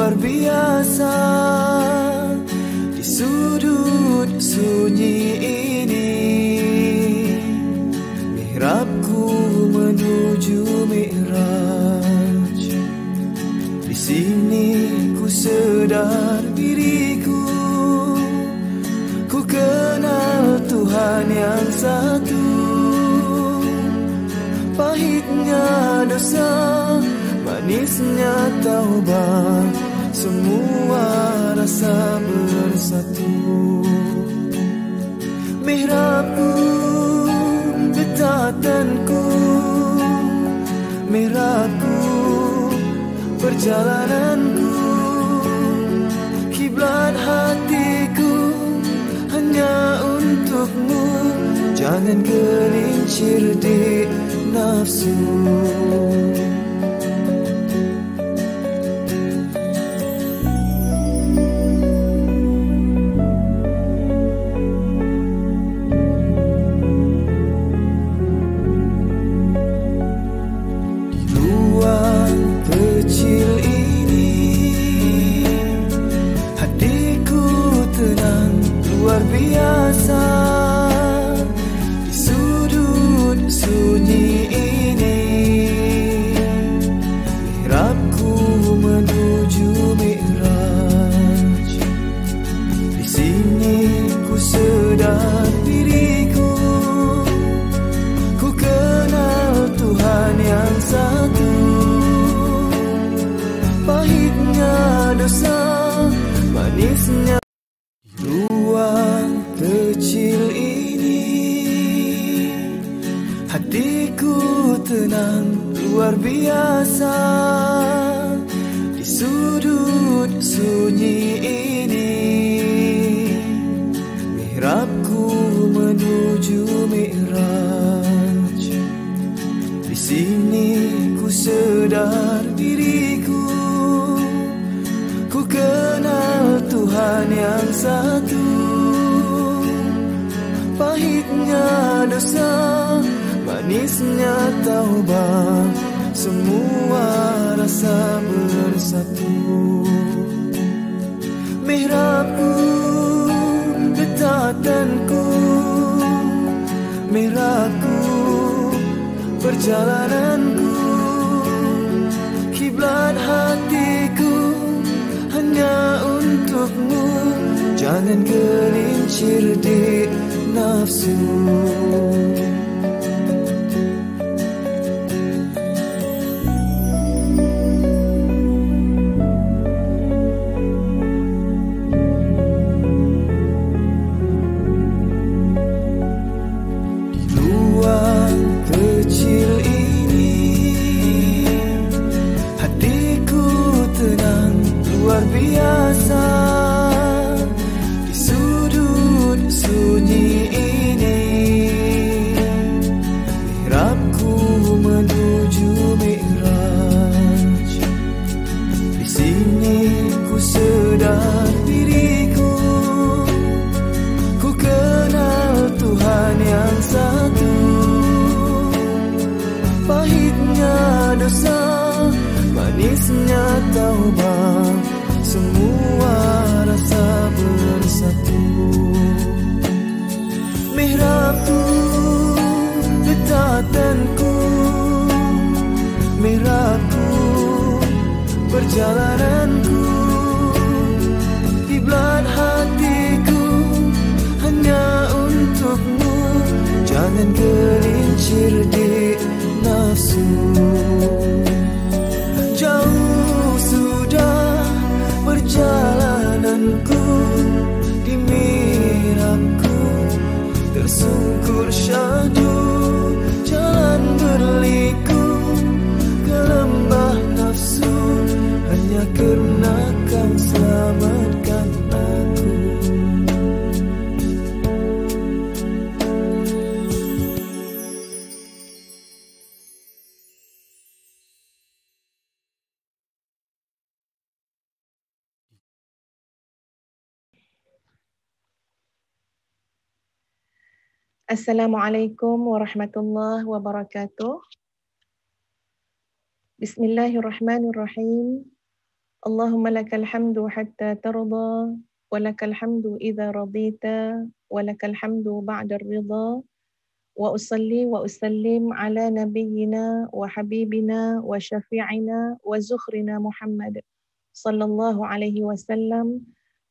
luar biasa di sudut sunyi ini. Mihrabku menuju Mi'raj. Di sini ku sedar diriku, ku kenal Tuhan yang satu. Pahitnya dosa, manisnya taubat, semua rasa bersatu. Mihrabku, getatanku, mihrabku, perjalananku, kiblat hatiku hanya untukmu. Jangan gelincir di nafsu. Assalamualaikum warahmatullahi wabarakatuh. Bismillahirrahmanirrahim. اللهم لك الحمد حتى ترضى ولك الحمد إذا رضيت ولك الحمد بعد الرضا وأصلي وأسلم على نبينا وحبيبنا وشفيعنا وزخرنا محمد صلى الله عليه وسلم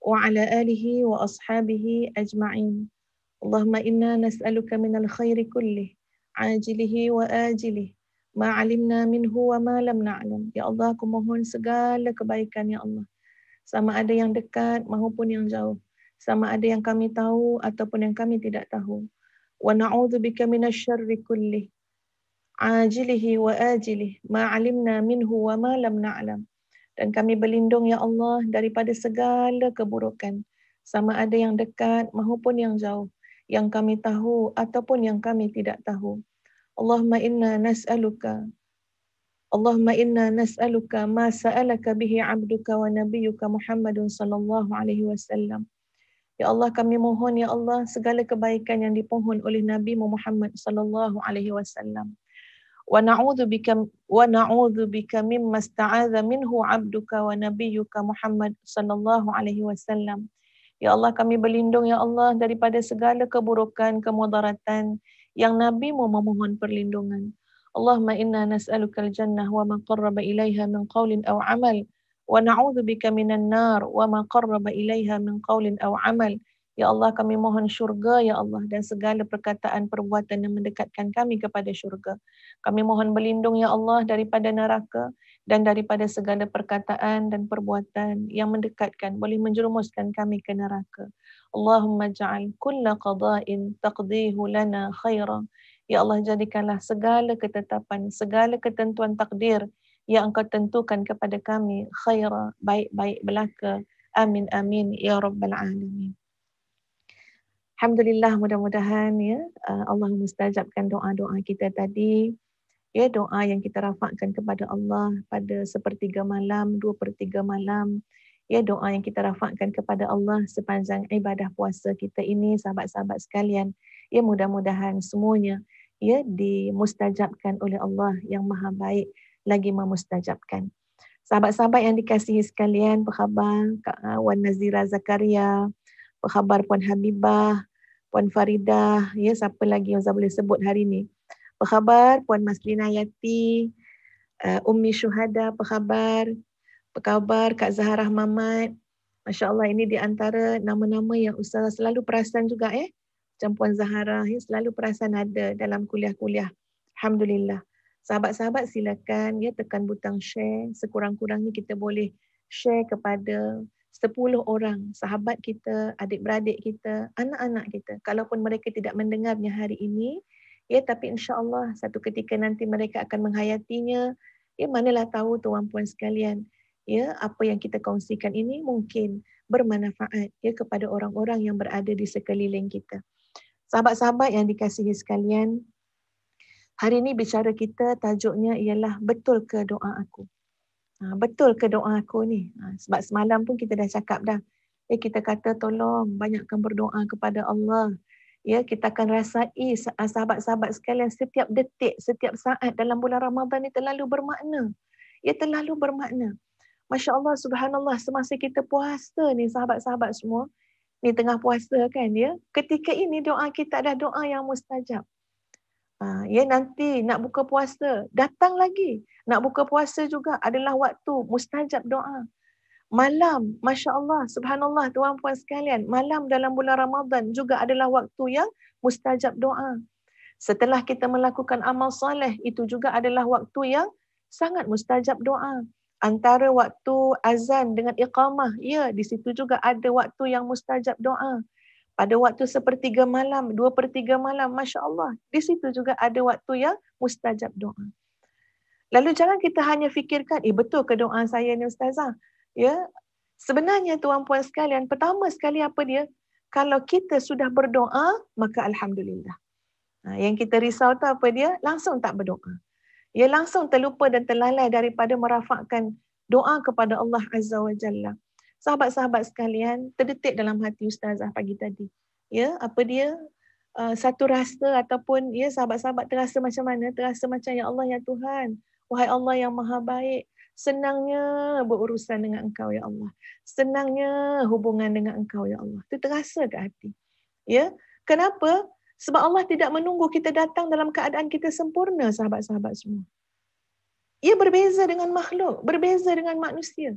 وعلى آله وأصحابه أجمعين. اللهم إنا نسألك من الخير كله عاجله وآجله ما علمنا منه وما لم نعلم. Ya Allah, aku mohon segala kebaikan ya Allah, sama ada yang dekat maupun yang jauh, sama ada yang kami tahu ataupun yang kami tidak tahu. Wa na'udzubika minasyarri kullih ajilihi wa ajilih ma 'alimna minhu wa ma lam na'lam. Dan kami berlindung ya Allah daripada segala keburukan, sama ada yang dekat maupun yang jauh, yang kami tahu ataupun yang kami tidak tahu. Allahumma inna nas'aluka ma sa'alaka bihi 'abduka wa nabiyyuka Muhammadun sallallahu alaihi wasallam. Ya Allah, kami mohon ya Allah segala kebaikan yang dipohon oleh Nabi Muhammad sallallahu alaihi wasallam. Wa na'udzubika mimma sta'adza minhu 'abduka wa nabiyyuka Muhammad sallallahu alaihi wasallam. Ya Allah, kami berlindung ya Allah daripada segala keburukan, kemudaratan yang Nabi-Mu memohon perlindungan. Allahumma inna nas'alukal jannah wa ma qarraba ilaiha min qaulin aw amal wa na'udzubika minan nar wa ma qarraba ilaiha min qaulin aw amal. Ya Allah, kami mohon syurga ya Allah dan segala perkataan perbuatan yang mendekatkan kami kepada syurga. Kami mohon berlindung ya Allah daripada neraka dan daripada segala perkataan dan perbuatan yang mendekatkan, boleh menjerumuskan kami ke neraka. Allahumma ja'al kulla qada'in taqdihu lana khaira. Ya Allah, jadikanlah segala ketetapan, segala ketentuan takdir yang Engkau tentukan kepada kami khaira, baik-baik belaka. Amin amin ya rabbal alamin. Alhamdulillah, mudah-mudahan ya Allah mustajabkan doa-doa kita tadi. Ya, doa yang kita rafakkan kepada Allah pada 1/3 malam, 2/3 malam. Ya, doa yang kita rafakkan kepada Allah sepanjang ibadah puasa kita ini, sahabat-sahabat sekalian. Ya, mudah-mudahan semuanya ya dimustajabkan oleh Allah yang Maha Baik lagi memustajabkan. Sahabat-sahabat yang dikasihi sekalian, apa khabar Kak Wan Nazira Zakaria? Apa khabar Puan Habibah, Puan Faridah, ya siapa lagi yang saya boleh sebut hari ini? Apa khabar Puan Maslina Yati, Ummi Syuhada, apa khabar? Apa khabar Kak Zaharah Mamat? Masya Allah, ini di antara nama-nama yang Ustazah selalu perasan juga macam Puan Zaharah, ya, selalu perasan ada dalam kuliah-kuliah. Alhamdulillah. Sahabat-sahabat silakan ya tekan butang share. Sekurang-kurangnya kita boleh share kepada 10 orang, sahabat kita, adik-beradik kita, anak-anak kita. Kalaupun mereka tidak mendengarnya hari ini, ya, tapi insya-Allah satu ketika nanti mereka akan menghayatinya. Ya, manalah tahu tuan-puan sekalian, ya, apa yang kita kongsikan ini mungkin bermanfaat ya kepada orang-orang yang berada di sekeliling kita. Sahabat-sahabat yang dikasihi sekalian, hari ini bicara kita tajuknya ialah betul ke doa aku? Betul ke doa aku ni? Sebab semalam pun kita dah cakap dah. Kita kata tolong banyakkan berdoa kepada Allah. Ya, kita akan rasai sahabat-sahabat sekalian setiap detik, setiap saat dalam bulan Ramadan ni terlalu bermakna. Ya, terlalu bermakna. Masya Allah, subhanallah, semasa kita puasa ni sahabat-sahabat semua, ni tengah puasa kan ya, ketika ini doa kita adalah doa yang mustajab. Ya, nanti nak buka puasa, datang lagi. Nak buka puasa juga adalah waktu mustajab doa. Malam, Masya Allah, subhanallah, tuan-puan sekalian, malam dalam bulan Ramadan juga adalah waktu yang mustajab doa. Setelah kita melakukan amal soleh, itu juga adalah waktu yang sangat mustajab doa. Antara waktu azan dengan iqamah, ya, di situ juga ada waktu yang mustajab doa. Pada waktu 1/3 malam, 2/3 malam, Masya Allah, di situ juga ada waktu yang mustajab doa. Lalu jangan kita hanya fikirkan, betul ke doa saya ni Ustazah? Ya, sebenarnya tuan-puan sekalian, pertama sekali apa dia? Kalau kita sudah berdoa, maka Alhamdulillah. Yang kita risau tu apa dia? Langsung tak berdoa. Ya, langsung terlupa dan terlalai daripada merafakkan doa kepada Allah Azza wa Jalla. Sahabat-sahabat sekalian, terdetik dalam hati Ustazah pagi tadi. Ya, apa dia? Satu rasa ataupun ya sahabat-sahabat terasa macam mana? Terasa macam ya Allah ya Tuhan, wahai Allah yang Maha Baik, Senangnya berurusan dengan Engkau ya Allah. Senangnya hubungan dengan Engkau ya Allah. Itu terasa ke hati. Ya. Kenapa? Sebab Allah tidak menunggu kita datang dalam keadaan kita sempurna, sahabat-sahabat semua. Ia berbeza dengan makhluk, berbeza dengan manusia.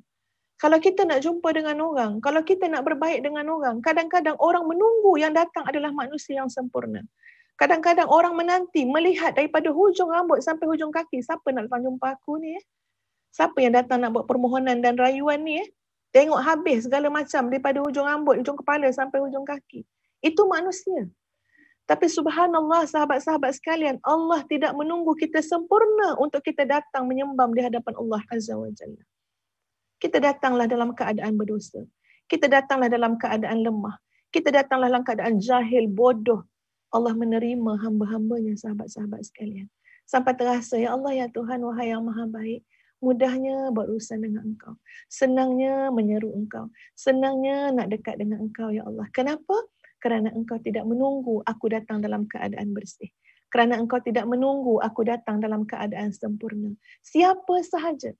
Kalau kita nak jumpa dengan orang, kalau kita nak berbaik dengan orang, kadang-kadang orang menunggu yang datang adalah manusia yang sempurna. Kadang-kadang orang menanti, melihat daripada hujung rambut sampai hujung kaki. Siapa nak datang jumpa aku ni? Siapa yang datang nak buat permohonan dan rayuan ni? Tengok habis segala macam daripada hujung rambut, hujung kepala sampai hujung kaki. Itu manusia. Tapi subhanallah sahabat-sahabat sekalian, Allah tidak menunggu kita sempurna untuk kita datang menyembam di hadapan Allah Azza wa Jalla. Kita datanglah dalam keadaan berdosa. Kita datanglah dalam keadaan lemah. Kita datanglah dalam keadaan jahil, bodoh. Allah menerima hamba-hambanya, sahabat-sahabat sekalian. Sampai terasa, ya Allah, ya Tuhan, wahai yang maha baik, mudahnya berurusan dengan Engkau. Senangnya menyeru Engkau. Senangnya nak dekat dengan Engkau, ya Allah. Kenapa? Kerana Engkau tidak menunggu aku datang dalam keadaan bersih. Kerana Engkau tidak menunggu aku datang dalam keadaan sempurna. Siapa sahaja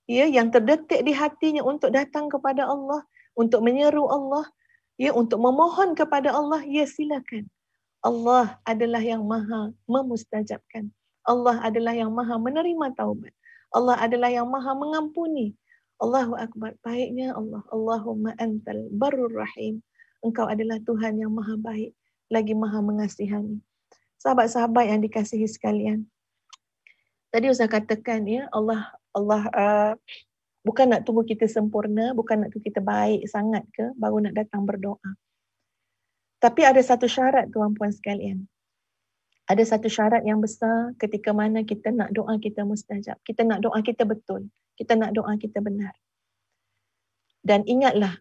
ya, yang terdetik di hatinya untuk datang kepada Allah, untuk menyeru Allah, ya, untuk memohon kepada Allah, ya silakan. Allah adalah yang maha memustajabkan. Allah adalah yang maha menerima taubat. Allah adalah yang maha mengampuni. Allahu Akbar. Baiknya Allah. Allahumma antal barur rahim. Engkau adalah Tuhan yang maha baik, lagi maha mengasihani. Sahabat-sahabat yang dikasihi sekalian. Tadi Ustaz katakan, ya, Allah bukan nak tunggu kita sempurna, bukan nak tunggu kita baik sangat ke, baru nak datang berdoa. Tapi ada satu syarat tuan-puan sekalian. Ada satu syarat yang besar ketika mana kita nak doa kita mustajab. Kita nak doa kita betul. Kita nak doa kita benar. Dan ingatlah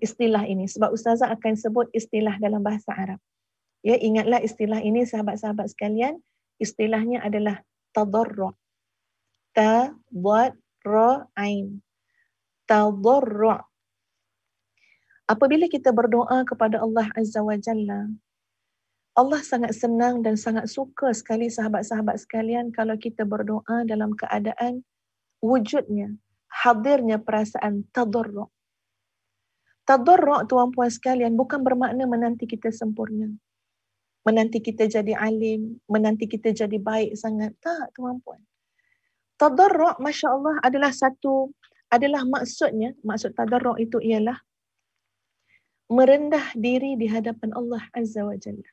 istilah ini. Sebab Ustazah akan sebut istilah dalam bahasa Arab. Ya, ingatlah istilah ini sahabat-sahabat sekalian. Istilahnya adalah tadarru'. Ta-dad-ra-ain. Tadarru'. Apabila kita berdoa kepada Allah Azza wa Jalla, Allah sangat senang dan sangat suka sekali sahabat-sahabat sekalian kalau kita berdoa dalam keadaan wujudnya, hadirnya perasaan tadarru'. Tadarru' tuan-puan sekalian bukan bermakna menanti kita sempurna. Menanti kita jadi alim, menanti kita jadi baik sangat. Tak, tuan-puan. Tadarru' Masya Allah adalah maksudnya, maksud tadarru' itu ialah merendah diri di hadapan Allah Azza wa Jalla.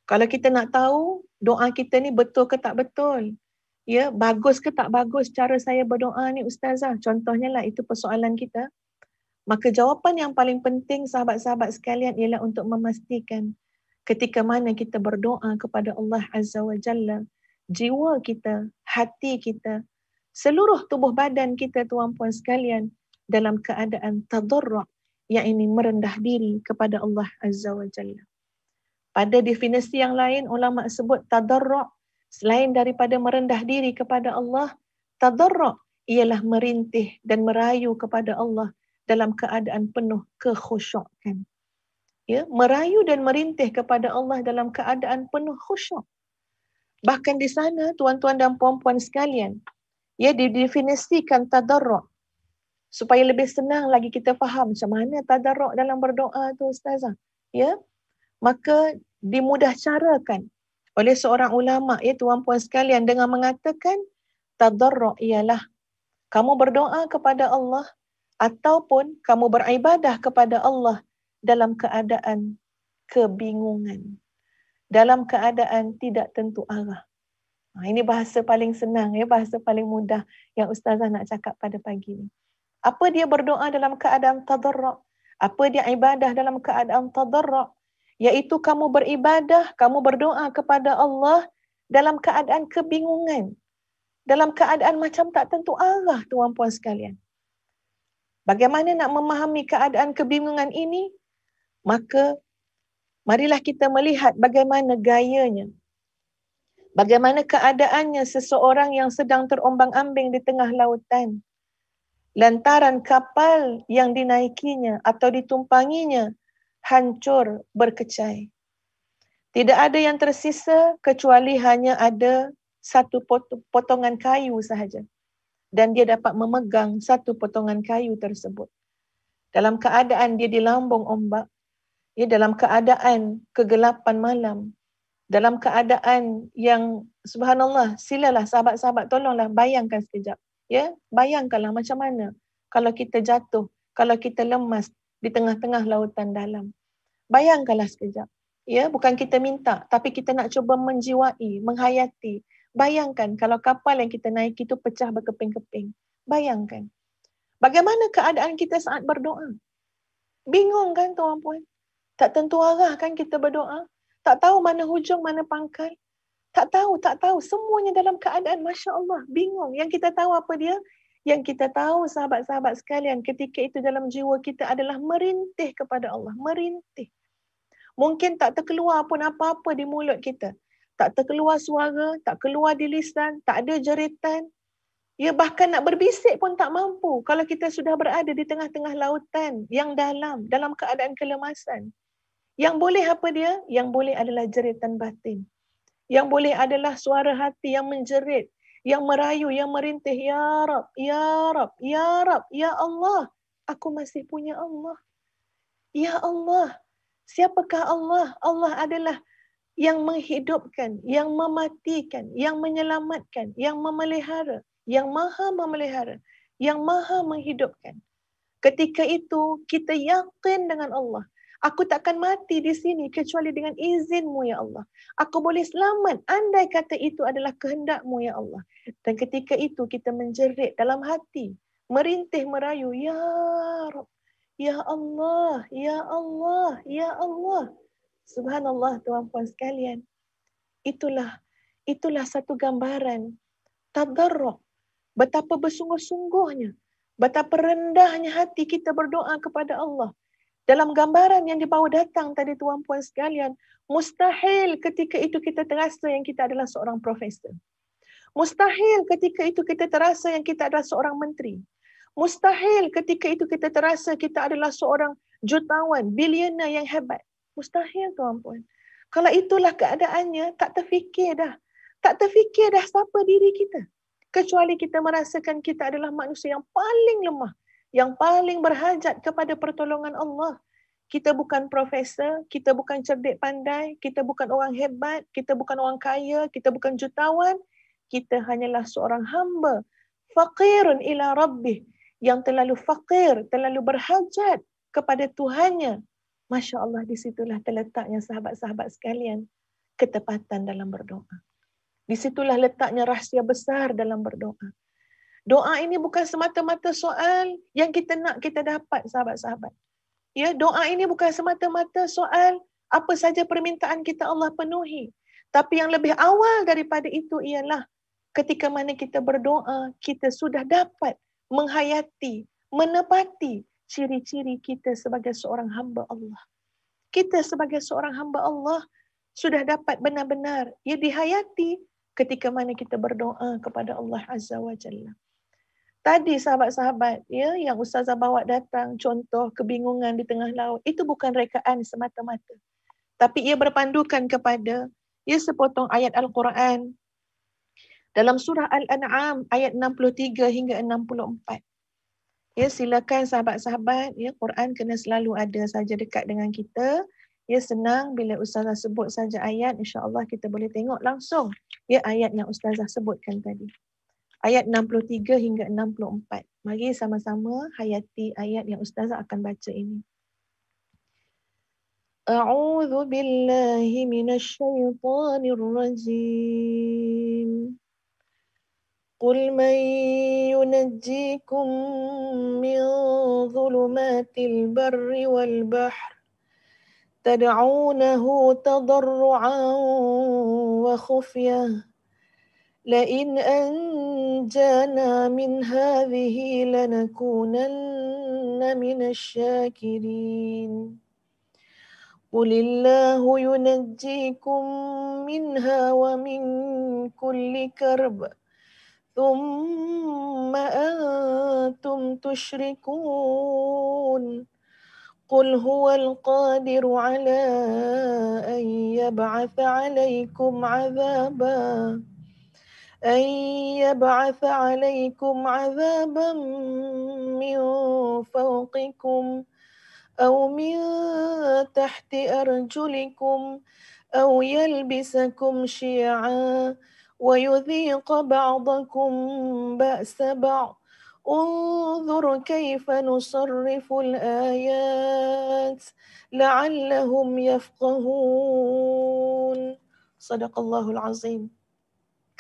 Kalau kita nak tahu doa kita ni betul ke tak betul, ya, bagus ke tak bagus cara saya berdoa ni Ustazah, contohnya lah itu persoalan kita, maka jawapan yang paling penting sahabat-sahabat sekalian ialah untuk memastikan ketika mana kita berdoa kepada Allah Azza wa Jalla, jiwa kita, hati kita, seluruh tubuh badan kita tuan-puan sekalian dalam keadaan tadarru', yang ini merendah diri kepada Allah Azza wa Jalla. Pada definisi yang lain, ulama sebut tadarru' selain daripada merendah diri kepada Allah, tadarru' ialah merintih dan merayu kepada Allah dalam keadaan penuh kekhusyukan. Ya, merayu dan merintih kepada Allah dalam keadaan penuh khusyuk. Bahkan di sana tuan-tuan dan puan-puan sekalian, ya, didefinisikan tadarru' supaya lebih senang lagi kita faham macam mana tadarru' dalam berdoa tu Ustazah. Ya, maka dimudah carakan oleh seorang ulama, ya tuan-puan sekalian, dengan mengatakan tadarru' ialah kamu berdoa kepada Allah ataupun kamu beribadah kepada Allah dalam keadaan kebingungan, dalam keadaan tidak tentu arah. Ini bahasa paling senang, ya, bahasa paling mudah yang Ustazah nak cakap pada pagi ini. Apa dia berdoa dalam keadaan tadarru'? Apa dia ibadah dalam keadaan tadarru'? Iaitu kamu beribadah, kamu berdoa kepada Allah dalam keadaan kebingungan. Dalam keadaan macam tak tentu arah tuan-puan sekalian. Bagaimana nak memahami keadaan kebingungan ini? Maka marilah kita melihat bagaimana gayanya. Bagaimana keadaannya seseorang yang sedang terombang-ambing di tengah lautan. Lantaran kapal yang dinaikinya atau ditumpanginya hancur berkecai. Tidak ada yang tersisa kecuali hanya ada satu potongan kayu sahaja. dan dia dapat memegang satu potongan kayu tersebut. Dalam keadaan dia di lambung ombak, ya, dalam keadaan kegelapan malam, dalam keadaan yang subhanallah, silalah sahabat-sahabat, tolonglah bayangkan sekejap. Ya, bayangkanlah macam mana kalau kita jatuh, kalau kita lemas di tengah-tengah lautan dalam. Bayangkanlah sekejap. Ya, bukan kita minta, tapi kita nak cuba menjiwai, menghayati. Bayangkan kalau kapal yang kita naiki itu pecah berkeping-keping. Bayangkan. Bagaimana keadaan kita saat berdoa? Bingung kan tuan-puan? Tak tentu arah kan kita berdoa? Tak tahu mana hujung, mana pangkal? Tak tahu. Semuanya dalam keadaan Masya Allah, bingung. Yang kita tahu apa dia? Yang kita tahu sahabat-sahabat sekalian, ketika itu dalam jiwa kita adalah merintih kepada Allah. Merintih. Mungkin tak terkeluar pun apa-apa di mulut kita. Tak terkeluar suara, tak keluar di lisan, tak ada jeritan. Ya, bahkan nak berbisik pun tak mampu kalau kita sudah berada di tengah-tengah lautan yang dalam keadaan kelemasan. Yang boleh apa dia? Yang boleh adalah jeritan batin. Yang boleh adalah suara hati yang menjerit, yang merayu, yang merintih, Ya Rab, Ya Rab, Ya Rab, Ya Allah, aku masih punya Allah. Ya Allah, siapakah Allah? Allah adalah yang menghidupkan, yang mematikan, yang menyelamatkan, yang memelihara, yang maha memelihara, yang maha menghidupkan. Ketika itu kita yakin dengan Allah. Aku takkan mati di sini kecuali dengan izin-Mu ya Allah. Aku boleh selamat andai kata itu adalah kehendak-Mu ya Allah. Dan ketika itu kita menjerit dalam hati, merintih merayu, Ya Rab, Ya Allah, Ya Allah, Ya Allah. Subhanallah tuan-puan sekalian. Itulah satu gambaran tadarruk. Betapa bersungguh-sungguhnya, betapa rendahnya hati kita berdoa kepada Allah. Dalam gambaran yang dibawa datang tadi tuan-puan sekalian, mustahil ketika itu kita terasa yang kita adalah seorang profesor. Mustahil ketika itu kita terasa yang kita adalah seorang menteri. Mustahil ketika itu kita terasa kita adalah seorang jutawan, bilioner yang hebat. Mustahil tuan-puan. Kalau itulah keadaannya, tak terfikir dah. Tak terfikir dah siapa diri kita. Kecuali kita merasakan kita adalah manusia yang paling lemah, yang paling berhajat kepada pertolongan Allah. Kita bukan profesor, kita bukan cerdik pandai, kita bukan orang hebat, kita bukan orang kaya, kita bukan jutawan. Kita hanyalah seorang hamba, faqirun ila rabbih, yang terlalu faqir, terlalu berhajat kepada Tuhannya. Masya Allah, di situlah terletaknya sahabat-sahabat sekalian, ketepatan dalam berdoa. Di situlah letaknya rahsia besar dalam berdoa. Doa ini bukan semata-mata soal yang kita nak kita dapat, sahabat-sahabat. Ya, doa ini bukan semata-mata soal apa saja permintaan kita Allah penuhi. Tapi yang lebih awal daripada itu ialah ketika mana kita berdoa, kita sudah dapat menghayati, menepati ciri-ciri kita sebagai seorang hamba Allah. Kita sebagai seorang hamba Allah sudah dapat benar-benar ya dihayati ketika mana kita berdoa kepada Allah Azza wa Jalla. Tadi sahabat-sahabat ya yang Ustazah bawa datang contoh kebingungan di tengah laut, itu bukan rekaan semata-mata. Tapi ia berpandukan kepada ya sepotong ayat Al-Quran dalam surah Al-An'am ayat 63 hingga 64. Ya, silakan sahabat-sahabat, ya Quran kena selalu ada saja dekat dengan kita. Ya, senang bila Ustazah sebut saja ayat, insya-Allah kita boleh tengok langsung ya ayat yang Ustazah sebutkan tadi. Ayat 63 hingga 64. Mari sama-sama hayati ayat yang Ustazah akan baca ini. A'udzu billahi minasyaitonir rajim. قل من ينجيكم من ظلمات البر والبحر تدعونه تضرعا وخفية لئن أنجانا من هذه لنكونن من الشاكرين قل الله ينجيكم منها ومن كل كرب ثم أنتم تشركون قل هو القادر على أن يبعث عليكم عذابا أن يبعث عليكم عذابا من فوقكم أو من تحت أرجلكم أو يلبسكم شيعا ويذيق بعضكم بأس بعض انظر كيف نصرف الآيات لعلهم يفقهون. صدق الله العظيم.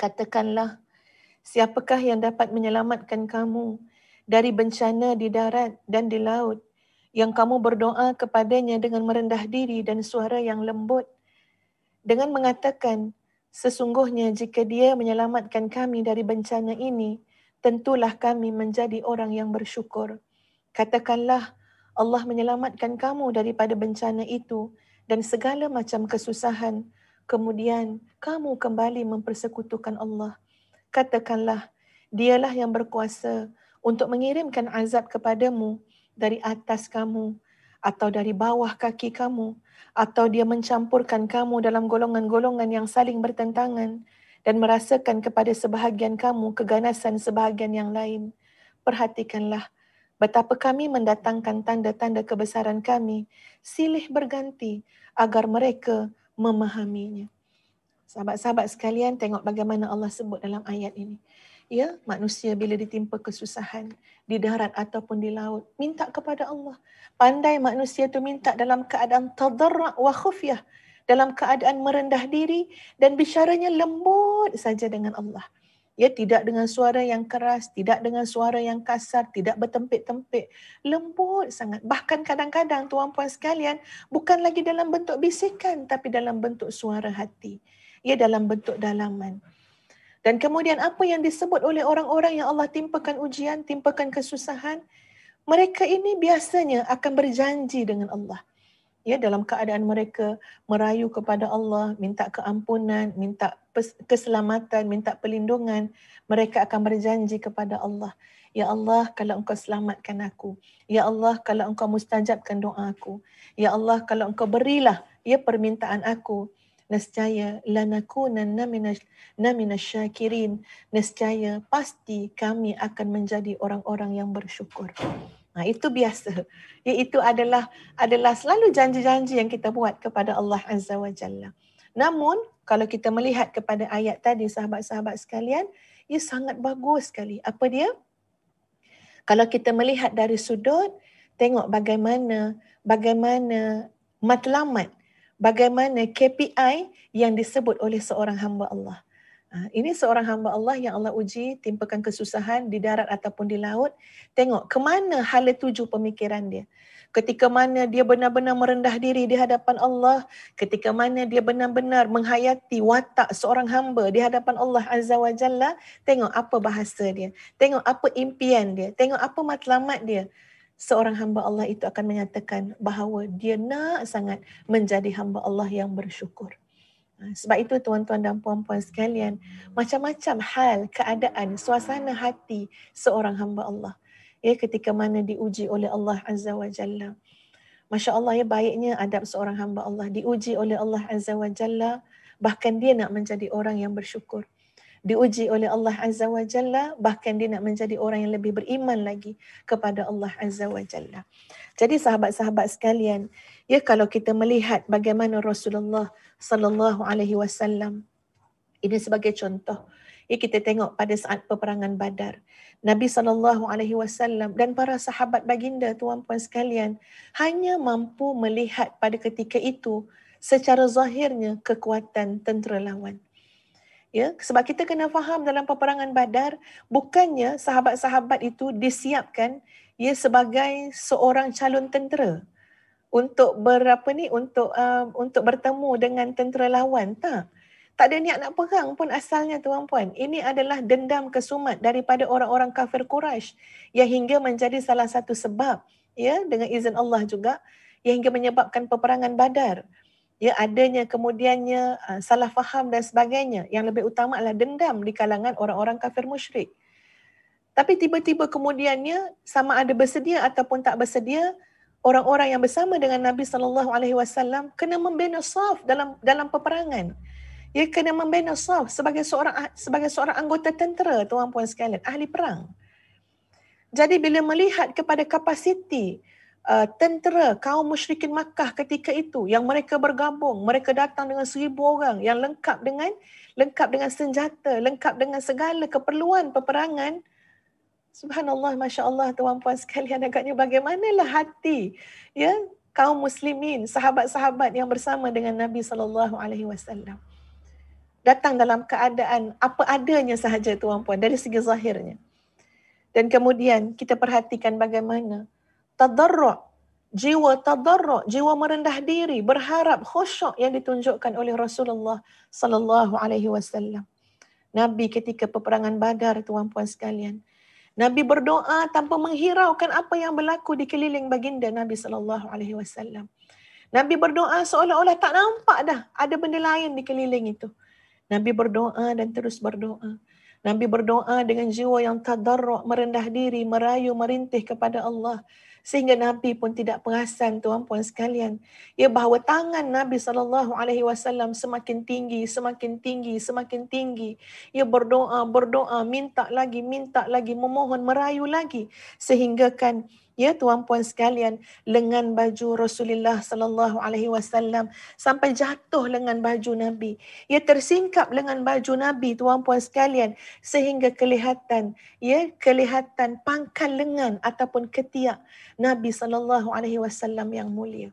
Katakanlah, siapakah yang dapat menyelamatkan kamu dari bencana di darat dan di laut, yang kamu berdoa kepadanya dengan merendah diri dan suara yang lembut, dengan mengatakan, sesungguhnya jika dia menyelamatkan kami dari bencana ini, tentulah kami menjadi orang yang bersyukur. Katakanlah, Allah menyelamatkan kamu daripada bencana itu dan segala macam kesusahan. Kemudian kamu kembali mempersekutukan Allah. Katakanlah, dialah yang berkuasa untuk mengirimkan azab kepadamu dari atas kamu atau dari bawah kaki kamu, atau dia mencampurkan kamu dalam golongan-golongan yang saling bertentangan dan merasakan kepada sebahagian kamu keganasan sebahagian yang lain. Perhatikanlah betapa kami mendatangkan tanda-tanda kebesaran kami silih berganti agar mereka memahaminya. Sahabat-sahabat sekalian, tengok bagaimana Allah sebut dalam ayat ini. Ya, manusia bila ditimpa kesusahan di darat ataupun di laut, minta kepada Allah. Pandai manusia itu minta dalam keadaan tadarra' wa khufyah, dalam keadaan merendah diri dan bicaranya lembut saja dengan Allah. Ya, tidak dengan suara yang keras, tidak dengan suara yang kasar, tidak bertempik-tempik. Lembut sangat. Bahkan kadang-kadang tuan-puan sekalian, bukan lagi dalam bentuk bisikan, tapi dalam bentuk suara hati. Ya, dalam bentuk dalaman. Dan kemudian apa yang disebut oleh orang-orang yang Allah timpakan ujian, timpakan kesusahan, mereka ini biasanya akan berjanji dengan Allah. Ya, dalam keadaan mereka merayu kepada Allah, minta keampunan, minta keselamatan, minta perlindungan, mereka akan berjanji kepada Allah. Ya Allah, kalau engkau selamatkan aku. Ya Allah, kalau engkau mustajabkan doaku. Ya Allah, kalau engkau berilah ya permintaan aku. Nescaya lanakunanna minasyakirin. Nescaya pasti kami akan menjadi orang-orang yang bersyukur. Nah, itu biasa. Itu adalah selalu janji-janji yang kita buat kepada Allah Azza wa Jalla. Namun, kalau kita melihat kepada ayat tadi, sahabat-sahabat sekalian, ia sangat bagus sekali. Apa dia? Kalau kita melihat dari sudut, tengok bagaimana matlamat, bagaimana KPI yang disebut oleh seorang hamba Allah. Ini seorang hamba Allah yang Allah uji, timpakan kesusahan di darat ataupun di laut. Tengok ke mana hala tuju pemikiran dia. Ketika mana dia benar-benar merendah diri di hadapan Allah, ketika mana dia benar-benar menghayati watak seorang hamba di hadapan Allah Azza wa Jalla, tengok apa bahasa dia, tengok apa impian dia, tengok apa matlamat dia. Seorang hamba Allah itu akan menyatakan bahawa dia nak sangat menjadi hamba Allah yang bersyukur. Sebab itu tuan-tuan dan puan-puan sekalian, macam-macam hal, keadaan, suasana hati seorang hamba Allah. Ya, ketika mana diuji oleh Allah Azza wa Jalla. Masya Allah, ya, baiknya adab seorang hamba Allah. Diuji oleh Allah Azza wa Jalla, bahkan dia nak menjadi orang yang bersyukur. Diuji oleh Allah Azza wa Jalla, bahkan dia nak menjadi orang yang lebih beriman lagi kepada Allah Azza wa Jalla. Jadi sahabat-sahabat sekalian, ya, kalau kita melihat bagaimana Rasulullah sallallahu alaihi wasallam, ini sebagai contoh. Ya, kita tengok pada saat peperangan Badar, Nabi sallallahu alaihi wasallam dan para sahabat baginda, tuan-puan sekalian, hanya mampu melihat pada ketika itu secara zahirnya kekuatan tentera lawan. Ya, sebab kita kena faham dalam peperangan Badar, bukannya sahabat-sahabat itu disiapkan ya sebagai seorang calon tentera untuk untuk bertemu dengan tentera lawan. Tak ada niat nak perang pun asalnya, tuan-puan. Ini adalah dendam kesumat daripada orang-orang kafir Quraisy yang hingga menjadi salah satu sebab, ya, dengan izin Allah juga, yang hingga menyebabkan peperangan Badar. Ya, adanya kemudiannya salah faham dan sebagainya. Yang lebih utama adalah dendam di kalangan orang-orang kafir musyrik. Tapi tiba-tiba kemudiannya, sama ada bersedia ataupun tak bersedia, orang-orang yang bersama dengan Nabi SAW kena membina saf dalam peperangan. Ia kena membina saf sebagai seorang anggota tentera, tuan-puan sekalian, ahli perang. Jadi bila melihat kepada kapasiti tentera kaum musyrikin Makkah ketika itu, yang mereka bergabung, mereka datang dengan 1,000 orang yang lengkap dengan senjata, lengkap dengan segala keperluan peperangan. Subhanallah, Masya Allah, tuan-puan sekalian, agaknya bagaimanalah hati ya kaum muslimin, sahabat-sahabat yang bersama dengan Nabi SAW. Datang dalam keadaan apa adanya sahaja, tuan-puan, dari segi zahirnya. Dan kemudian kita perhatikan bagaimana tadarru', jiwa merendah diri, berharap, khusyuk yang ditunjukkan oleh Rasulullah SAW. Nabi ketika peperangan Badar, tuan-puan sekalian, Nabi berdoa tanpa menghiraukan apa yang berlaku di keliling baginda Nabi SAW. Nabi berdoa seolah-olah tak nampak dah ada benda lain di keliling itu. Nabi berdoa dan terus berdoa. Nabi berdoa dengan jiwa yang tadarru', merendah diri, merayu, merintih kepada Allah. Sehingga Nabi pun tidak perasan, tuan-puan sekalian, ya bahawa tangan Nabi SAW semakin tinggi, semakin tinggi, semakin tinggi. Ia berdoa, minta lagi, memohon, merayu lagi. Sehingga kan, ya tuan-puan sekalian, lengan baju Rasulullah SAW sampai jatuh lengan baju Nabi. Ia tersingkap lengan baju Nabi, tuan-puan sekalian, sehingga kelihatan pangkal lengan ataupun ketiak Nabi SAW yang mulia.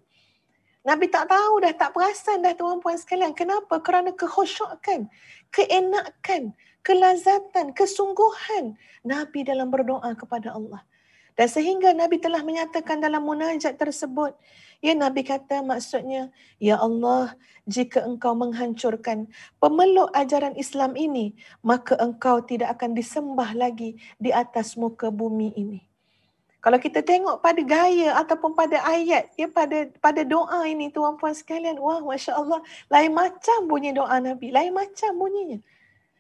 Nabi tak tahu dah, tak perasan dah, tuan-puan sekalian. Kenapa? Kerana kekhusyukan, keenakan, kelazatan, kesungguhan Nabi dalam berdoa kepada Allah. Dan sehingga Nabi telah menyatakan dalam munajat tersebut, ya Nabi kata maksudnya, ya Allah, jika engkau menghancurkan pemeluk ajaran Islam ini, maka engkau tidak akan disembah lagi di atas muka bumi ini. Kalau kita tengok pada gaya ataupun pada ayat, ya pada doa ini, tuan-puan sekalian, wah, Masya Allah, lain macam bunyi doa Nabi, lain macam bunyinya.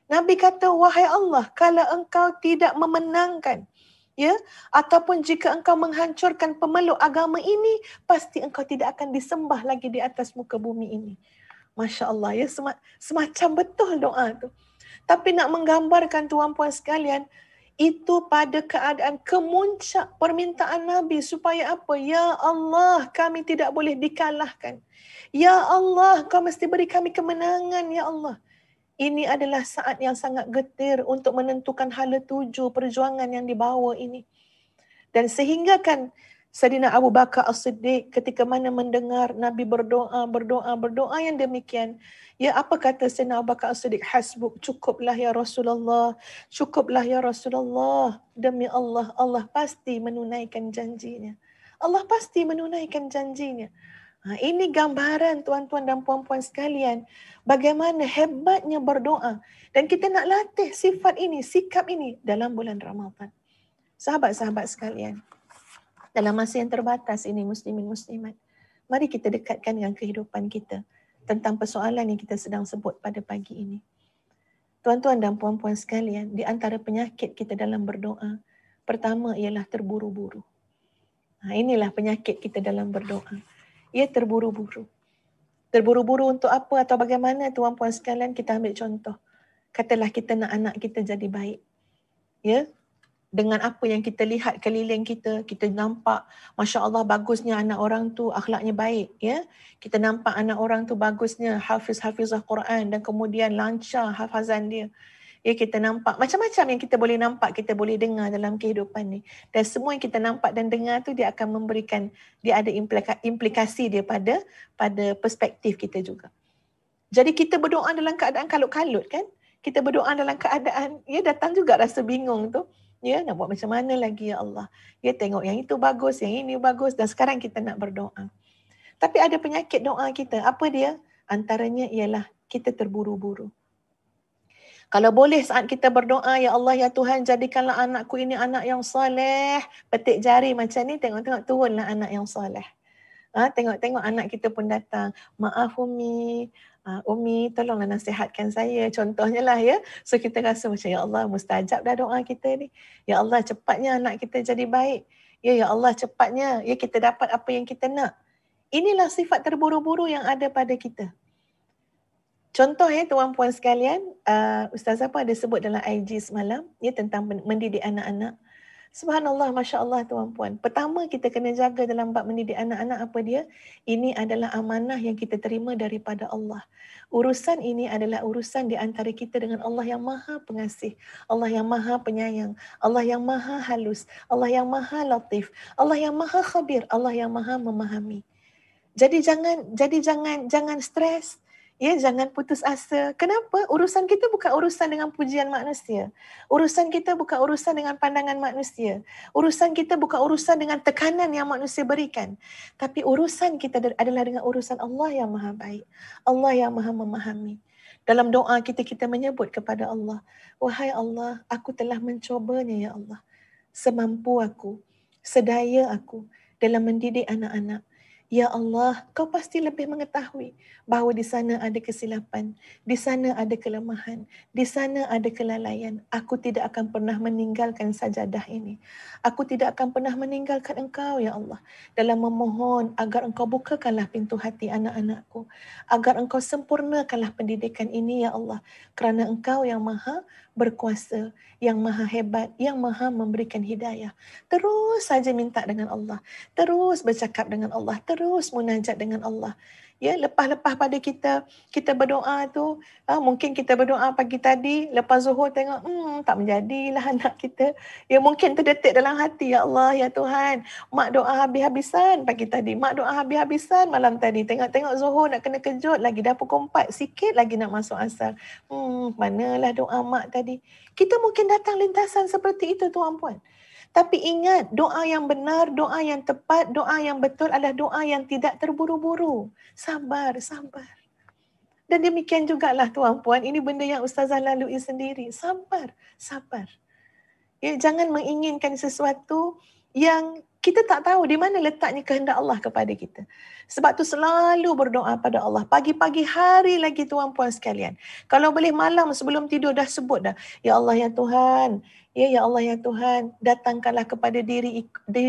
Nabi kata, wahai Allah, kalau engkau tidak memenangkan, ya, ataupun jika engkau menghancurkan pemeluk agama ini, pasti engkau tidak akan disembah lagi di atas muka bumi ini. Masya Allah, ya, semacam betul doa tu. Tapi nak menggambarkan, tuan-puan sekalian, itu pada keadaan kemuncak permintaan Nabi supaya apa? Ya Allah, kami tidak boleh dikalahkan. Ya Allah, kau mesti beri kami kemenangan, ya Allah. Ini adalah saat yang sangat getir untuk menentukan hala tuju perjuangan yang dibawa ini. Dan sehingga kan Sayyidina Abu Bakar As-Siddiq ketika mana mendengar Nabi berdoa yang demikian, ya apa kata Sayyidina Abu Bakar As-Siddiq? Hasbuk, cukuplah ya Rasulullah, cukuplah ya Rasulullah. Demi Allah, Allah pasti menunaikan janjinya. Allah pasti menunaikan janjinya. Ini gambaran, tuan-tuan dan puan-puan sekalian, bagaimana hebatnya berdoa. Dan kita nak latih sifat ini, sikap ini dalam bulan Ramadan. Sahabat-sahabat sekalian, dalam masa yang terbatas ini, muslimin muslimat, mari kita dekatkan dengan kehidupan kita tentang persoalan yang kita sedang sebut pada pagi ini. Tuan-tuan dan puan-puan sekalian, di antara penyakit kita dalam berdoa, pertama ialah terburu-buru. Inilah penyakit kita dalam berdoa. Ia terburu-buru. Terburu-buru untuk apa atau bagaimana, tuan-puan sekalian? Kita ambil contoh. Katalah kita nak anak kita jadi baik. Ya, dengan apa yang kita lihat keliling kita, kita nampak, Masya Allah, bagusnya anak orang tu, akhlaknya baik. Ya, kita nampak anak orang tu bagusnya, hafizah Quran dan kemudian lancar hafazan dia. Ya, kita nampak macam-macam yang kita boleh nampak, kita boleh dengar dalam kehidupan ni. Dan semua yang kita nampak dan dengar tu, dia akan memberikan, dia ada implikasi dia pada perspektif kita juga. Jadi kita berdoa dalam keadaan kalut-kalut kan? Kita berdoa dalam keadaan, ya datang juga rasa bingung tu. Ya, nak buat macam mana lagi ya Allah. Ya, tengok yang itu bagus, yang ini bagus, dan sekarang kita nak berdoa. Tapi ada penyakit doa kita. Apa dia? Antaranya ialah kita terburu-buru. Kalau boleh saat kita berdoa, ya Allah, ya Tuhan, jadikanlah anakku ini anak yang soleh. Petik jari macam ni, tengok-tengok turunlah anak yang soleh. Tengok-tengok anak kita pun datang. Maaf Umi, Umi tolonglah nasihatkan saya. Contohnya lah ya. So kita rasa macam, ya Allah, mustajab dah doa kita ni. Ya Allah, cepatnya anak kita jadi baik. Ya Allah, cepatnya ya kita dapat apa yang kita nak. Inilah sifat terburu-buru yang ada pada kita. Contoh tuan-puan sekalian, Ustazah pun ada sebut dalam IG semalam tentang mendidik anak-anak. Subhanallah, Masya Allah tuan-puan. Pertama kita kena jaga dalam bab mendidik anak-anak apa dia? Ini adalah amanah yang kita terima daripada Allah. Urusan ini adalah urusan di antara kita dengan Allah yang maha pengasih, Allah yang maha penyayang, Allah yang maha halus, Allah yang maha latif, Allah yang maha khabir, Allah yang maha memahami. Jadi jangan stres. Jangan putus asa. Kenapa? Urusan kita bukan urusan dengan pujian manusia. Urusan kita bukan urusan dengan pandangan manusia. Urusan kita bukan urusan dengan tekanan yang manusia berikan. Tapi urusan kita adalah dengan urusan Allah yang maha baik. Allah yang maha memahami. Dalam doa kita menyebut kepada Allah, wahai Allah, aku telah mencobanya ya Allah. Semampu aku, sedaya aku dalam mendidik anak-anak. Ya Allah, kau pasti lebih mengetahui bahawa di sana ada kesilapan, di sana ada kelemahan, di sana ada kelalaian. Aku tidak akan pernah meninggalkan sajadah ini. Aku tidak akan pernah meninggalkan Engkau, ya Allah, dalam memohon agar Engkau bukakanlah pintu hati anak-anakku, agar Engkau sempurnakanlah pendidikan ini, ya Allah, kerana Engkau yang maha berkuasa, yang maha hebat, yang maha memberikan hidayah. Terus saja minta dengan Allah, terus bercakap dengan Allah, terus munajat dengan Allah. Lepas-lepas pada kita berdoa tu, mungkin kita berdoa pagi tadi, lepas zuhur tengok, tak menjadilah anak kita. Mungkin terdetik dalam hati, ya Allah, ya Tuhan, mak doa habis-habisan pagi tadi, mak doa habis-habisan malam tadi, tengok-tengok zuhur nak kena kejut lagi, dah pukul 4, sikit lagi nak masuk asar. Manalah doa mak tadi. Kita mungkin datang lintasan seperti itu tuan-puan. Tapi ingat, doa yang benar, doa yang tepat, doa yang betul adalah doa yang tidak terburu-buru. Sabar. Dan demikian jugalah tuan-puan, ini benda yang Ustazah lalui sendiri. Sabar. Jangan menginginkan sesuatu yang kita tak tahu di mana letaknya kehendak Allah kepada kita. Sebab tu selalu berdoa pada Allah. Pagi-pagi hari lagi tuan-puan sekalian. Kalau boleh malam sebelum tidur dah sebut dah. Ya Allah ya Tuhan. Ya Allah ya Tuhan. Datangkanlah kepada diri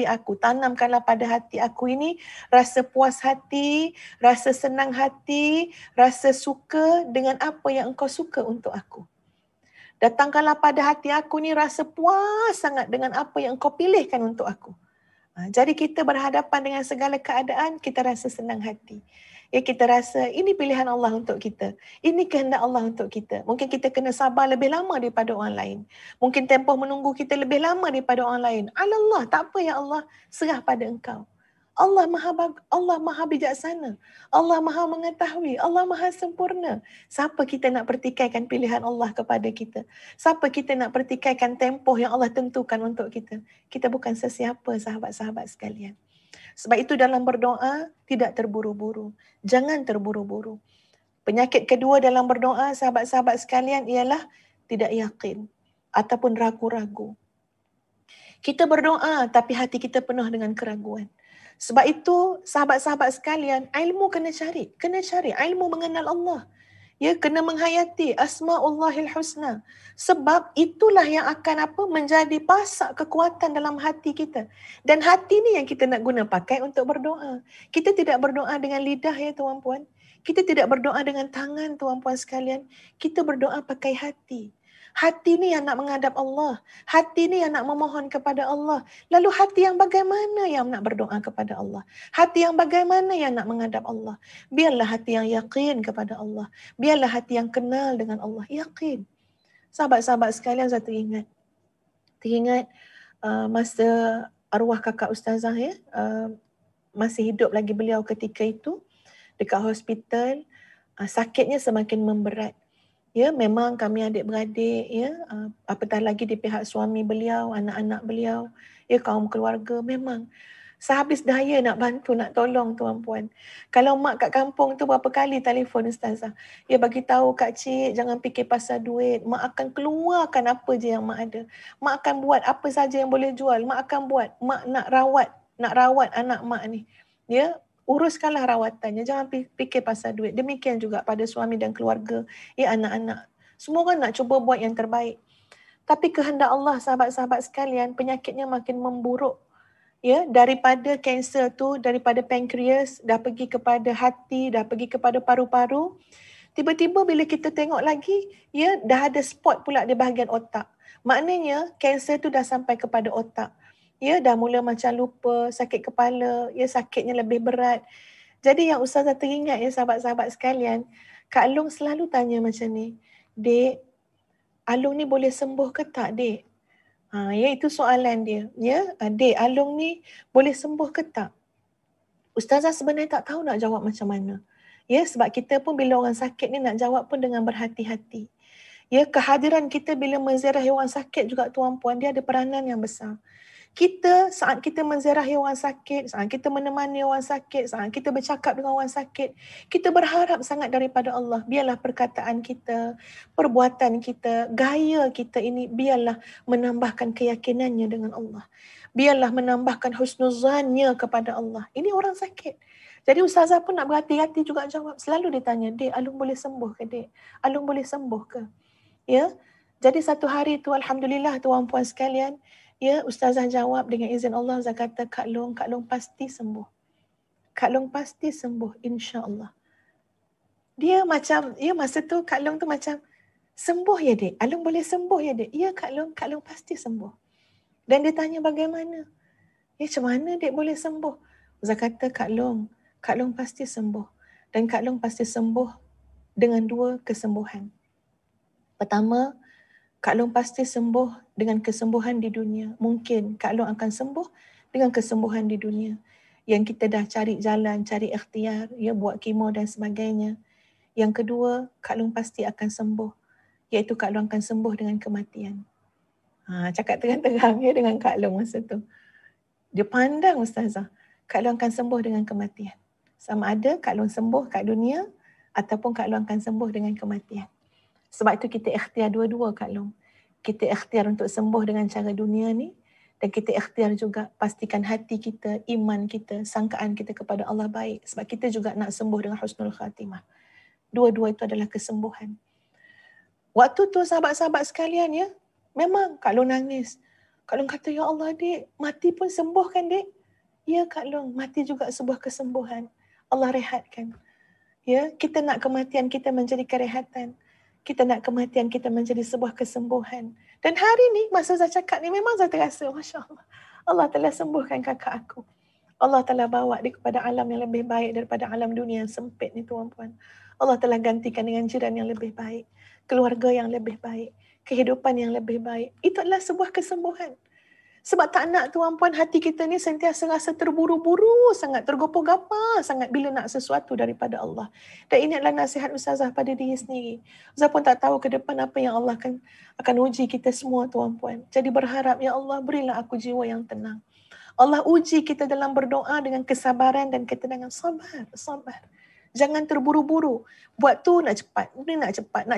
aku. Tanamkanlah pada hati aku ini rasa puas hati, rasa senang hati, rasa suka dengan apa yang Engkau suka untuk aku. Datangkanlah pada hati aku ni rasa puas sangat dengan apa yang Engkau pilihkan untuk aku. Jadi kita berhadapan dengan segala keadaan, kita rasa senang hati. Kita rasa ini pilihan Allah untuk kita. Ini kehendak Allah untuk kita. Mungkin kita kena sabar lebih lama daripada orang lain. Mungkin tempoh menunggu kita lebih lama daripada orang lain. Allah, tak apa ya Allah, serah pada Engkau. Allah maha bijaksana. Allah maha mengetahui. Allah maha sempurna. Siapa kita nak pertikaikan pilihan Allah kepada kita? Siapa kita nak pertikaikan tempoh yang Allah tentukan untuk kita? Kita bukan sesiapa, sahabat-sahabat sekalian. Sebab itu dalam berdoa, tidak terburu-buru. Jangan terburu-buru. Penyakit kedua dalam berdoa, sahabat-sahabat sekalian, ialah tidak yakin ataupun ragu-ragu. Kita berdoa tapi hati kita penuh dengan keraguan. Sebab itu, sahabat-sahabat sekalian, ilmu kena cari. Ilmu mengenal Allah. Kena menghayati Asma'ullahil Husna. Sebab itulah yang akan menjadi pasak kekuatan dalam hati kita. Dan hati ni yang kita nak guna pakai untuk berdoa. Kita tidak berdoa dengan lidah ya tuan-puan. Kita tidak berdoa dengan tangan tuan-puan sekalian. Kita berdoa pakai hati. Hati ni yang nak menghadap Allah. Hati ni yang nak memohon kepada Allah. Lalu hati yang bagaimana yang nak berdoa kepada Allah? Hati yang bagaimana yang nak menghadap Allah? Biarlah hati yang yakin kepada Allah. Biarlah hati yang kenal dengan Allah. Yakin. Sahabat-sahabat sekalian, saya teringat masa arwah kakak Ustazah masih hidup lagi beliau ketika itu dekat hospital, sakitnya semakin memberat. Memang kami adik-beradik, apatah lagi di pihak suami beliau, anak-anak beliau, kaum keluarga, memang sehabis daya nak bantu, nak tolong tuan-puan. Kalau mak kat kampung tu berapa kali telefon Ustazah, bagi tahu Kak Cik jangan fikir pasal duit, mak akan keluarkan apa je yang mak ada. Mak akan buat apa saja yang boleh jual, mak akan buat. Mak nak rawat anak mak ni. Uruskanlah rawatannya, jangan fikir pasal duit. Demikian juga pada suami dan keluarga, anak-anak. Semua orang nak cuba buat yang terbaik. Tapi kehendak Allah, sahabat-sahabat sekalian, penyakitnya makin memburuk. Daripada kanser tu, daripada pankreas, dah pergi kepada hati, dah pergi kepada paru-paru. Tiba-tiba bila kita tengok lagi, ya dah ada spot pula di bahagian otak. Maknanya kanser tu dah sampai kepada otak. Ya, dah mula macam lupa, sakit kepala, ya sakitnya lebih berat. Jadi yang Ustazah teringat ya sahabat-sahabat sekalian, Kak Long selalu tanya macam ni, Dek, Alung ni boleh sembuh ke tak, Dek? Ya itu soalan dia. Ya, Dek, Alung ni boleh sembuh ke tak? Ustazah sebenarnya tak tahu nak jawab macam mana. Ya, sebab kita pun bila orang sakit ni nak jawab pun dengan berhati-hati. Ya, kehadiran kita bila menziarahi orang sakit juga tuan-puan, dia ada peranan yang besar. Kita saat kita menziarahi orang sakit, saat kita menemani orang sakit, saat kita bercakap dengan orang sakit, kita berharap sangat daripada Allah. Biarlah perkataan kita, perbuatan kita, gaya kita ini biarlah menambahkan keyakinannya dengan Allah. Biarlah menambahkan husnuzannya kepada Allah. Ini orang sakit. Jadi Ustazah pun nak berhati-hati juga jawab. Selalu ditanya, Dek, Alung boleh sembuh ke, Dek? Alung boleh sembuh ke? Ya. Jadi satu hari tu alhamdulillah tuan-puan sekalian, ya Ustazah jawab dengan izin Allah, Ustazah kata Kak Long pasti sembuh. Kak Long pasti sembuh insya-Allah. Dia macam, ya masa tu Kak Long tu macam, sembuh ya Dek? Alung boleh sembuh ya Dek? Ya Kak Long pasti sembuh. Dan dia tanya bagaimana? Ya macam mana Dek boleh sembuh? Ustazah kata Kak Long pasti sembuh. Dan Kak Long pasti sembuh dengan 2 kesembuhan. Pertama, Kak Long pasti sembuh dengan kesembuhan di dunia. Mungkin Kak Long akan sembuh dengan kesembuhan di dunia. Yang kita dah cari jalan, cari ikhtiar, ya buat kemo dan sebagainya. Yang kedua, Kak Long pasti akan sembuh. Iaitu Kak Long akan sembuh dengan kematian. Cakap terang-terang ya dengan Kak Long masa tu. Dia pandang Ustazah, Kak Long akan sembuh dengan kematian. Sama ada Kak Long sembuh kat dunia ataupun Kak Long akan sembuh dengan kematian. Sebab itu kita ikhtiar dua-dua Kak Long. Kita ikhtiar untuk sembuh dengan cara dunia ni dan kita ikhtiar juga pastikan hati kita, iman kita, sangkaan kita kepada Allah baik. Sebab kita juga nak sembuh dengan husnul khatimah. Dua-dua itu adalah kesembuhan. Waktu tu sahabat-sahabat sekalian ya, memang Kak Long nangis. Kak Long kata, ya Allah Dek, mati pun sembuh kan Dek? Ya Kak Long, mati juga sebuah kesembuhan. Allah rehatkan. Ya, kita nak kematian kita menjadi kerehatan. Kita nak kematian kita menjadi sebuah kesembuhan. Dan hari ni, masa saya cakap ni, memang saya terasa, Masya Allah. Allah telah sembuhkan kakak aku. Allah telah bawa dia kepada alam yang lebih baik daripada alam dunia yang sempit ni tuan-puan. Allah telah gantikan dengan jiran yang lebih baik. Keluarga yang lebih baik. Kehidupan yang lebih baik. Itu adalah sebuah kesembuhan. Sebab tak nak tuan-puan hati kita ni sentiasa rasa terburu-buru sangat, tergopoh-gapah sangat bila nak sesuatu daripada Allah. Dan ini adalah nasihat Ustazah pada diri sendiri. Ustazah pun tak tahu ke depan apa yang Allah akan uji kita semua tuan-puan. Jadi berharap, ya Allah berilah aku jiwa yang tenang. Allah uji kita dalam berdoa dengan kesabaran dan ketenangan. Sabar. Jangan terburu-buru. Buat tu nak cepat. Ini nak cepat.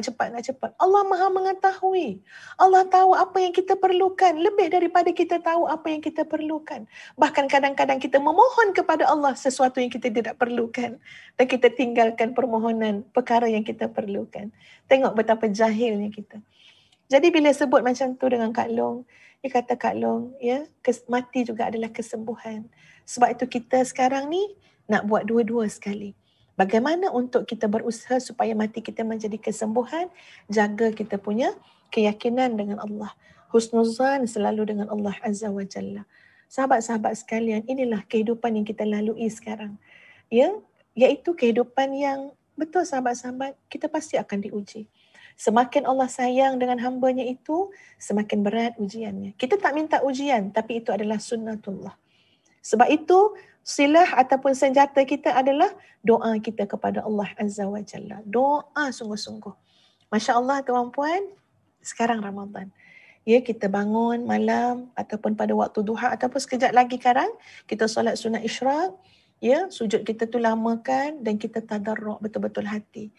Allah Maha mengetahui. Allah tahu apa yang kita perlukan. Lebih daripada kita tahu apa yang kita perlukan. Bahkan kadang-kadang kita memohon kepada Allah sesuatu yang kita tidak perlukan. Dan kita tinggalkan permohonan perkara yang kita perlukan. Tengok betapa jahilnya kita. Jadi bila sebut macam tu dengan Kak Long, dia kata Kak Long, ya, mati juga adalah kesembuhan. Sebab itu kita sekarang ni nak buat dua-dua sekali. Bagaimana untuk kita berusaha supaya mati kita menjadi kesembuhan, jaga kita punya keyakinan dengan Allah. Husnuzan selalu dengan Allah Azza wa Jalla. Sahabat-sahabat sekalian, inilah kehidupan yang kita lalui sekarang. Ya, iaitu kehidupan yang betul sahabat-sahabat, kita pasti akan diuji. Semakin Allah sayang dengan hamba-Nya itu, semakin berat ujiannya. Kita tak minta ujian, tapi itu adalah sunnatullah. Sebab itu, silah ataupun senjata kita adalah doa kita kepada Allah Azza wa Jalla. Doa sungguh-sungguh. Masya Allah tuan-puan, sekarang Ramadan. Ya, kita bangun malam ataupun pada waktu duha ataupun sekejap lagi sekarang, kita solat sunat isyraq. Ya, sujud kita tu lamakan dan kita tadarruk betul-betul hati.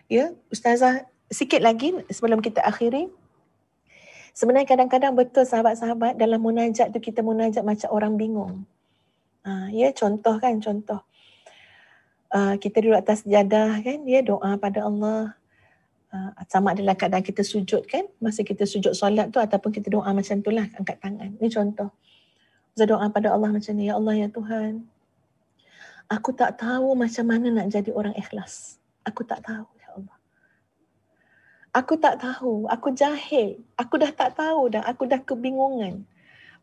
Ya, Ustazah sikit lagi sebelum kita akhiri. Sebenarnya kadang-kadang betul sahabat-sahabat dalam munajat tu kita munajat macam orang bingung. Ya, contoh. Kita duduk atas sejadah kan, ya, doa pada Allah. Sama adalah keadaan kita sujud kan, masa kita sujud solat tu ataupun kita doa macam tu lah, angkat tangan. Ini contoh. Saya doa pada Allah macam ni, ya Allah ya Tuhan, aku tak tahu macam mana nak jadi orang ikhlas. Aku tak tahu ya Allah. Aku tak tahu, aku jahil, aku dah tak tahu dah, aku dah kebingungan.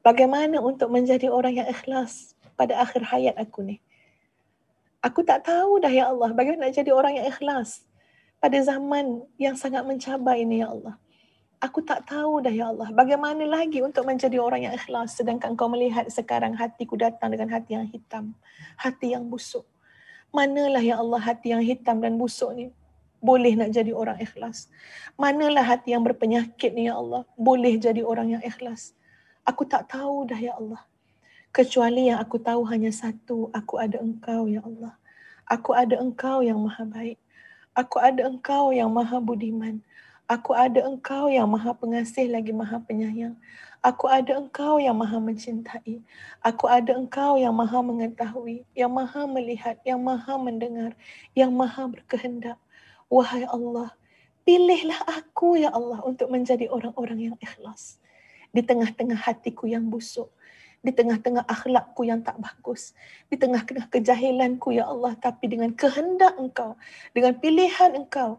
Bagaimana untuk menjadi orang yang ikhlas pada akhir hayat aku ni. Aku tak tahu dah ya Allah, bagaimana nak jadi orang yang ikhlas pada zaman yang sangat mencabar ini ya Allah. Aku tak tahu dah ya Allah, bagaimana lagi untuk menjadi orang yang ikhlas sedangkan kau melihat sekarang hatiku datang dengan hati yang hitam, hati yang busuk. Manalah ya Allah hati yang hitam dan busuk ni boleh nak jadi orang ikhlas. Manalah hati yang berpenyakit ni ya Allah boleh jadi orang yang ikhlas. Aku tak tahu dah ya Allah. Kecuali yang aku tahu hanya satu, aku ada Engkau ya Allah. Aku ada Engkau yang maha baik. Aku ada Engkau yang maha budiman. Aku ada Engkau yang maha pengasih lagi maha penyayang. Aku ada Engkau yang maha mencintai. Aku ada Engkau yang maha mengetahui, yang maha melihat, yang maha mendengar, yang maha berkehendak. Wahai Allah, pilihlah aku ya Allah untuk menjadi orang-orang yang ikhlas. Di tengah-tengah hatiku yang busuk, di tengah-tengah akhlakku yang tak bagus, di tengah-tengah kejahilanku ya Allah, tapi dengan kehendak Engkau, dengan pilihan Engkau,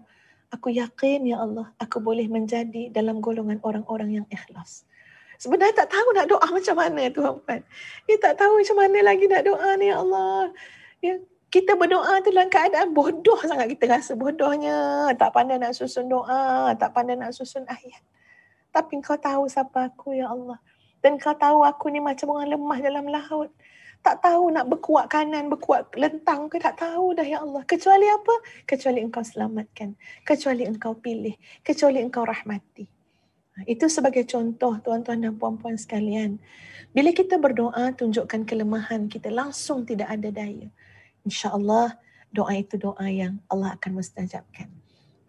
aku yakin ya Allah, aku boleh menjadi dalam golongan orang-orang yang ikhlas. Sebenarnya tak tahu nak doa macam mana tuan-tuan. Tak tahu macam mana lagi nak doa ni ya Allah. Ya, kita berdoa tu dalam keadaan bodoh sangat, kita rasa bodohnya, tak pandai nak susun doa, tak pandai nak susun ayat. Tapi Engkau tahu siapa aku ya Allah. Dan Engkau tahu aku ni macam orang lemah dalam laut. Tak tahu nak berkuat kanan, berkuat lentang ke, tak tahu dah ya Allah. Kecuali apa? Kecuali Engkau selamatkan. Kecuali Engkau pilih. Kecuali Engkau rahmati. Itu sebagai contoh tuan-tuan dan puan-puan sekalian. Bila kita berdoa, tunjukkan kelemahan kita, langsung tidak ada daya. InsyaAllah doa itu doa yang Allah akan mustajabkan.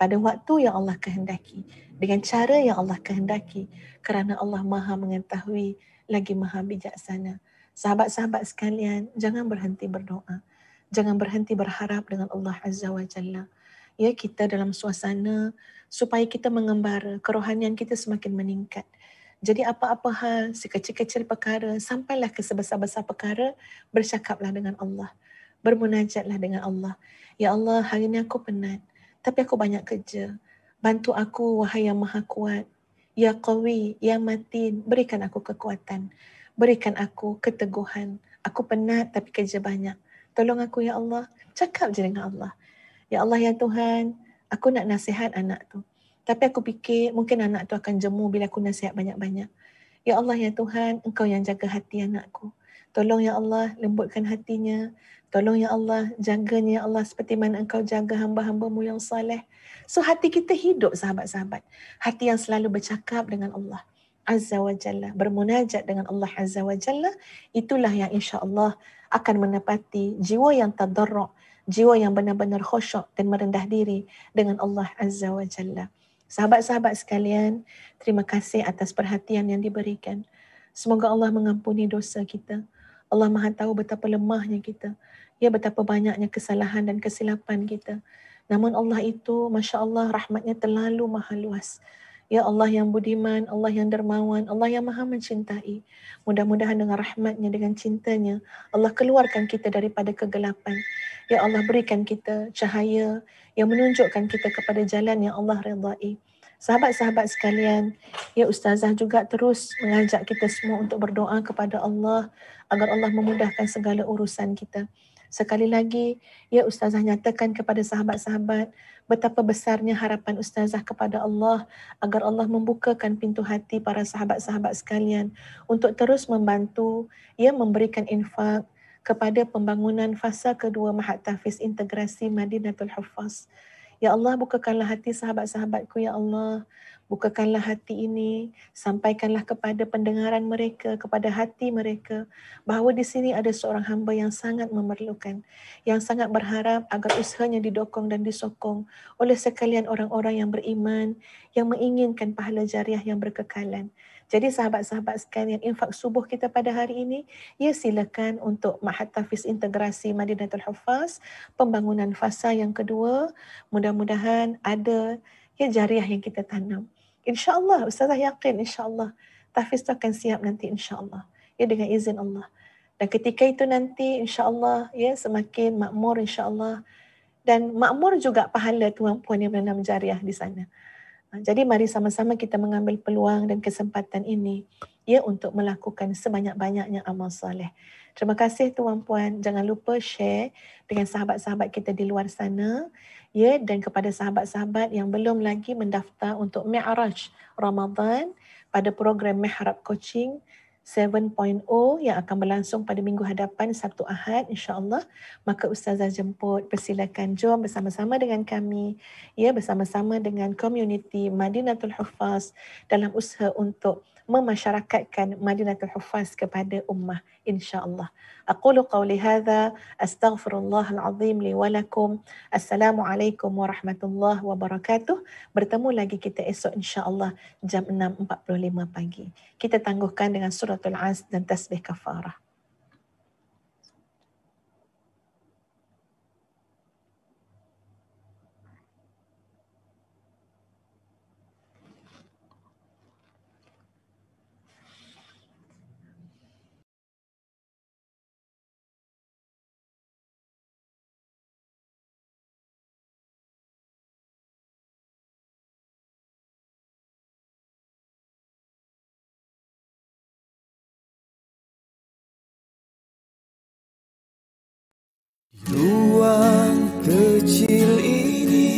Pada waktu yang Allah kehendaki, dengan cara yang Allah kehendaki, kerana Allah maha mengetahui lagi maha bijaksana. Sahabat-sahabat sekalian, jangan berhenti berdoa. Jangan berhenti berharap dengan Allah Azza wa Jalla. Ya, kita dalam suasana supaya kita mengembara, kerohanian kita semakin meningkat. Jadi apa-apa hal, sekecil-kecil perkara, sampailah ke sebesar-besar perkara, bercakaplah dengan Allah. Bermunajatlah dengan Allah. Ya Allah, hari ini aku penat, tapi aku banyak kerja. Bantu aku, wahai yang maha kuat. Ya Qawi, ya Matin, berikan aku kekuatan. Berikan aku keteguhan. Aku penat tapi kerja banyak. Tolong aku ya Allah. Cakap je dengan Allah. Ya Allah ya Tuhan, aku nak nasihat anak tu. Tapi aku fikir mungkin anak tu akan jemu bila aku nasihat banyak-banyak. Ya Allah ya Tuhan, Engkau yang jaga hati anakku. Tolong ya Allah, lembutkan hatinya. Tolong ya Allah, jaganya ya Allah seperti mana Engkau jaga hamba-hambamu yang saleh. So hati kita hidup sahabat-sahabat. Hati yang selalu bercakap dengan Allah Azza wa Jalla. Bermunajat dengan Allah Azza wa Jalla. Itulah yang insya-Allah akan menepati jiwa yang tadarru', jiwa yang benar-benar khusyuk dan merendah diri dengan Allah Azza wa Jalla. Sahabat-sahabat sekalian, terima kasih atas perhatian yang diberikan. Semoga Allah mengampuni dosa kita. Allah Maha tahu betapa lemahnya kita. Ya, betapa banyaknya kesalahan dan kesilapan kita. Namun Allah itu, Masya Allah, rahmatnya terlalu maha luas. Ya Allah yang budiman, Allah yang dermawan, Allah yang maha mencintai. Mudah-mudahan dengan rahmatnya, dengan cintanya, Allah keluarkan kita daripada kegelapan. Ya Allah, berikan kita cahaya yang menunjukkan kita kepada jalan yang Allah redai. Sahabat-sahabat sekalian, ya Ustazah juga terus mengajak kita semua untuk berdoa kepada Allah agar Allah memudahkan segala urusan kita. Sekali lagi, ya Ustazah nyatakan kepada sahabat-sahabat betapa besarnya harapan Ustazah kepada Allah agar Allah membukakan pintu hati para sahabat-sahabat sekalian untuk terus membantu, ya memberikan infak kepada pembangunan fasa kedua Mahat Tahfiz Integrasi Madinatul Huffaz. Ya Allah, bukakanlah hati sahabat-sahabatku, ya Allah. Bukakanlah hati ini, sampaikanlah kepada pendengaran mereka, kepada hati mereka, bahawa di sini ada seorang hamba yang sangat memerlukan, yang sangat berharap agar usahanya didokong dan disokong oleh sekalian orang-orang yang beriman, yang menginginkan pahala jariah yang berkekalan. Jadi sahabat-sahabat sekalian, infak subuh kita pada hari ini, ya silakan untuk Mahat Tahfiz Integrasi Madinatul Huffaz, pembangunan fasa yang kedua. Mudah-mudahan ada ya jariah yang kita tanam. InsyaAllah, Ustazah yakin insyaAllah tahfiz tu akan siap nanti insyaAllah. Ya dengan izin Allah. Dan ketika itu nanti insyaAllah ya semakin makmur insyaAllah. Dan makmur juga pahala tuan-puan yang menanam jariah di sana. Jadi mari sama-sama kita mengambil peluang dan kesempatan ini ya untuk melakukan sebanyak-banyaknya amal soleh. Terima kasih tuan-puan. Jangan lupa share dengan sahabat-sahabat kita di luar sana ya, dan kepada sahabat-sahabat yang belum lagi mendaftar untuk Mi'raj Ramadan pada program Mihrab Coaching 7.0 yang akan berlangsung pada minggu hadapan Sabtu Ahad insya-Allah, maka Ustazah jemput, persilakan jom bersama-sama dengan kami ya, bersama-sama dengan komuniti Madinatul Huffaz dalam usaha untuk memasyarakatkan Madinatul Huffaz kepada ummah insya-Allah. Aqulu qawli hadza astaghfirullahal azim li wa lakum. Assalamualaikum warahmatullahi wabarakatuh. Bertemu lagi kita esok insya-Allah jam 6.45 pagi. Kita tangguhkan dengan suratul As dan tasbih kafarah. Ruang kecil ini,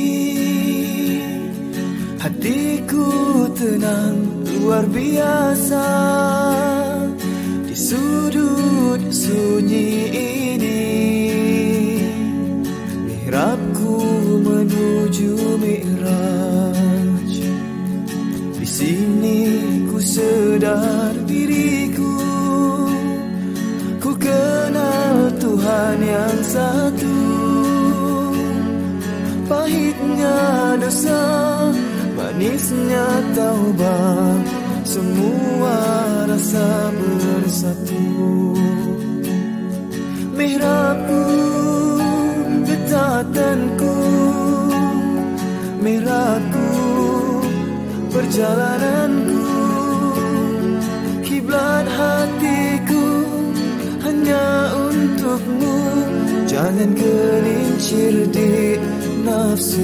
hatiku tenang luar biasa. Di sudut sunyi ini, mihrabku menuju Mi'raj. Di sini ku sedar diriku, ku kenal Tuhan yang satu. Pahitnya dosa, manisnya taubat, semua rasa bersatu. Mihrabku, getatanku, mihrabku, perjalananku, kiblat hatiku hanya untukmu. Jangan gelincir di nafsu.